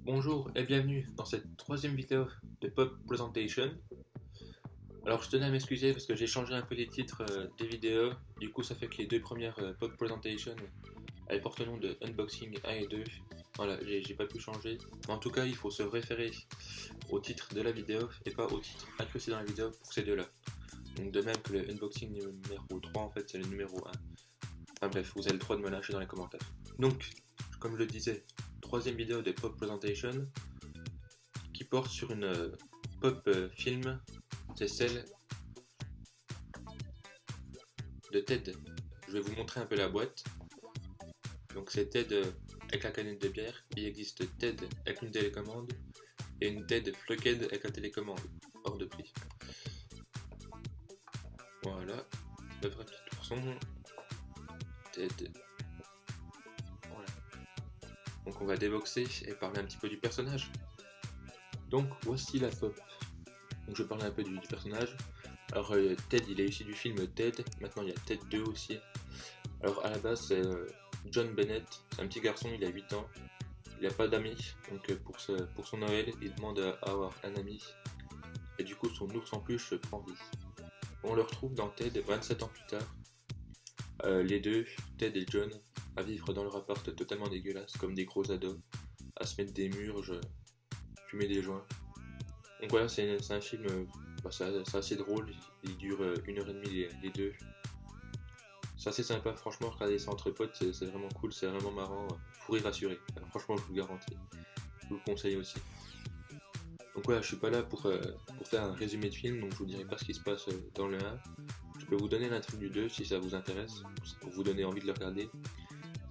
Bonjour et bienvenue dans cette troisième vidéo de Pop Presentation. Alors je tenais à m'excuser parce que j'ai changé un peu les titres des vidéos. Du coup ça fait que les deux premières Pop Presentation elles portent le nom de Unboxing 1 et 2. Voilà, j'ai pas pu changer. Mais en tout cas il faut se référer au titre de la vidéo et pas au titre incrusté dans la vidéo pour ces deux là. Donc de même que le Unboxing numéro 3 en fait c'est le numéro 1. Enfin bref, vous avez le droit de me lâcher dans les commentaires. Donc comme je le disais, troisième vidéo de Pop Presentation qui porte sur une pop film, c'est celle de Ted. Je vais vous montrer un peu la boîte. Donc c'est Ted avec la canette de bière. Il existe Ted avec une télécommande et une Ted Flocked avec la télécommande hors de prix. Voilà, le vrai petit ourson Ted. Voilà. Donc on va déboxer et parler un petit peu du personnage. Donc voici la pop. Donc je vais parler un peu du personnage. Alors Ted il est issu du film Ted, maintenant il y a Ted 2 aussi. Alors à la base c'est John Bennett, c'est un petit garçon, il a 8 ans. Il n'a pas d'amis, donc pour son Noël il demande à avoir un ami. Et du coup son ours en peluche prend vie. On le retrouve dans Ted 27 ans plus tard. Les deux, Ted et John, à vivre dans leur appart totalement dégueulasse comme des gros ados, à se mettre des murges, fumer des joints. Donc voilà, c'est un film, c'est assez drôle, il dure 1h30 les deux. C'est assez sympa, franchement, regarder ça entre potes, c'est vraiment cool, c'est vraiment marrant, faut rire assuré. Alors, franchement, je vous le garantis, je vous le conseille aussi. Donc voilà, je suis pas là pour faire un résumé de film, donc je vous dirai pas ce qui se passe dans le 1. Je peux vous donner l'intrigue du 2 si ça vous intéresse, pour vous donner envie de le regarder.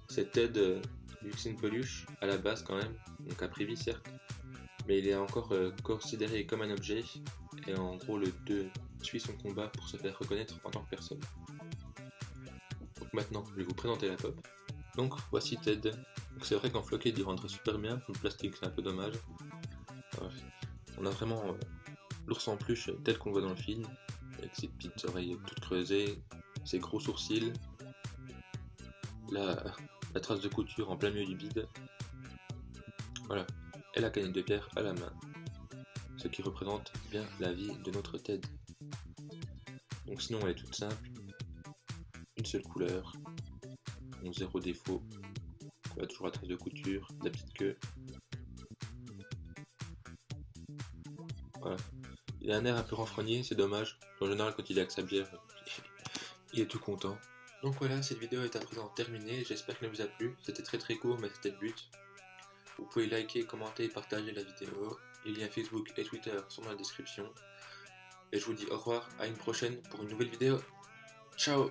C'est Ted, luxe une peluche, à la base quand même, donc à prix certes. Mais il est encore considéré comme un objet, et en gros le 2 suit son combat pour se faire reconnaître en tant que personne. Donc maintenant, je vais vous présenter la pop. Donc voici Ted. C'est vrai qu'en floqué il rentre super bien, le plastique c'est un peu dommage. On a vraiment l'ours en peluche tel qu'on le voit dans le film, avec ses petites oreilles toutes creusées, ses gros sourcils, la trace de couture en plein milieu du bide. Voilà. Et la canette de bière à la main, ce qui représente bien la vie de notre Ted. Donc sinon elle est toute simple, une seule couleur, donc zéro défaut, on a toujours la trace de couture, la petite queue. Voilà. Il a un air un peu renfrogné, c'est dommage, en général quand il est avec sa bière, il est tout content. Donc voilà, cette vidéo est à présent terminée, j'espère qu'elle vous a plu, c'était très court mais c'était le but. Vous pouvez liker, commenter et partager la vidéo. Les liens Facebook et Twitter sont dans la description. Et je vous dis au revoir, à une prochaine pour une nouvelle vidéo. Ciao!